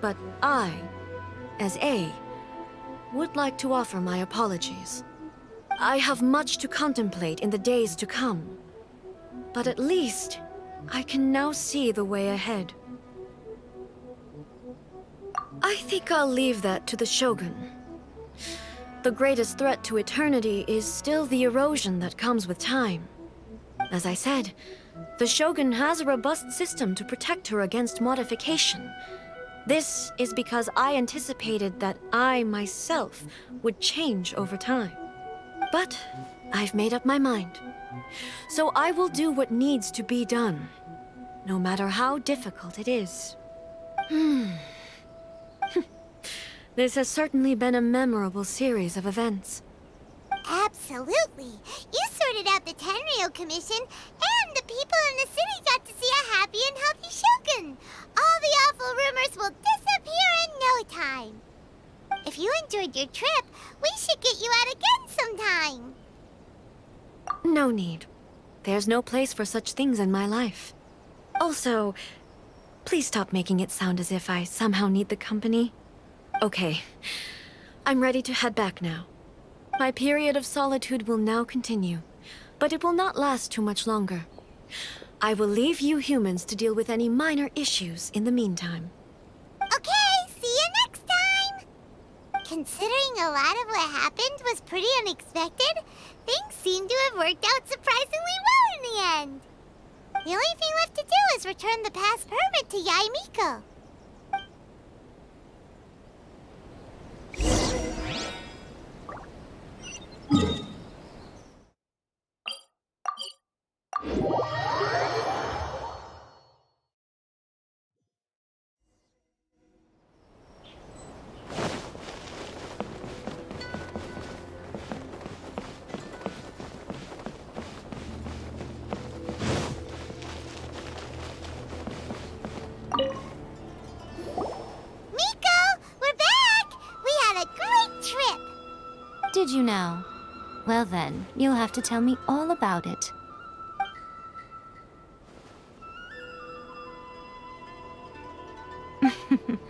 But I, as A, would like to offer my apologies. I have much to contemplate in the days to come, but at least I can now see the way ahead. I think I'll leave that to the Shogun. The greatest threat to eternity is still the erosion that comes with time. As I said, the Shogun has a robust system to protect her against modification. This is because I anticipated that I myself would change over time. But I've made up my mind. So I will do what needs to be done, no matter how difficult it is. This has certainly been a memorable series of events. Absolutely. You sorted out the Tenryo Commission, and the people in the city got to see a happy and healthy Shogun. All the awful rumors will disappear in no time. If you enjoyed your trip, we should get you out again sometime. No need. There's no place for such things in my life. Also, please stop making it sound as if I somehow need the company. Okay, I'm ready to head back now. My period of solitude will now continue, but it will not last too much longer. I will leave you humans to deal with any minor issues in the meantime. Okay, see you next time! Considering a lot of what happened was pretty unexpected, things seem to have worked out surprisingly well in the end. The only thing left to do is return the pass permit to Yaimiko. Did you now? Well then, you'll have to tell me all about it.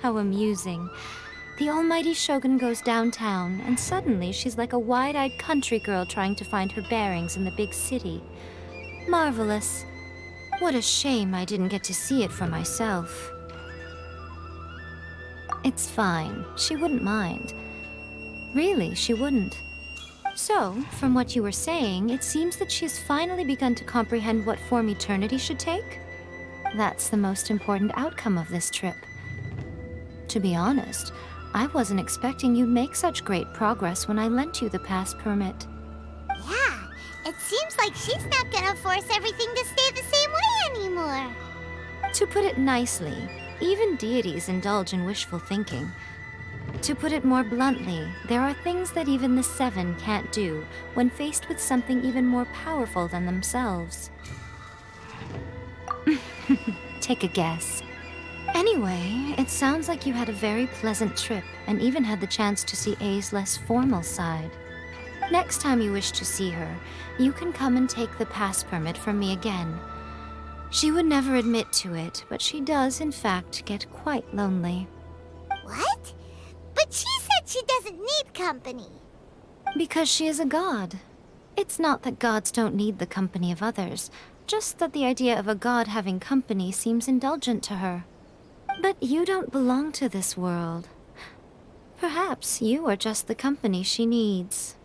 How amusing. The almighty Shogun goes downtown, and suddenly she's like a wide-eyed country girl trying to find her bearings in the big city. Marvelous. What a shame I didn't get to see it for myself. It's fine. She wouldn't mind. Really, she wouldn't. So, from what you were saying, it seems that she has finally begun to comprehend what form eternity should take? That's the most important outcome of this trip. To be honest, I wasn't expecting you'd make such great progress when I lent you the pass permit. Yeah, it seems like she's not gonna force everything to stay the same way anymore. To put it nicely, even deities indulge in wishful thinking. To put it more bluntly, there are things that even the Seven can't do when faced with something even more powerful than themselves. Take a guess. Anyway, it sounds like you had a very pleasant trip and even had the chance to see A's less formal side. Next time you wish to see her, you can come and take the pass permit from me again. She would never admit to it, but she does, in fact, get quite lonely. What? But she said she doesn't need company. Because she is a god. It's not that gods don't need the company of others, just that the idea of a god having company seems indulgent to her. But you don't belong to this world. Perhaps you are just the company she needs.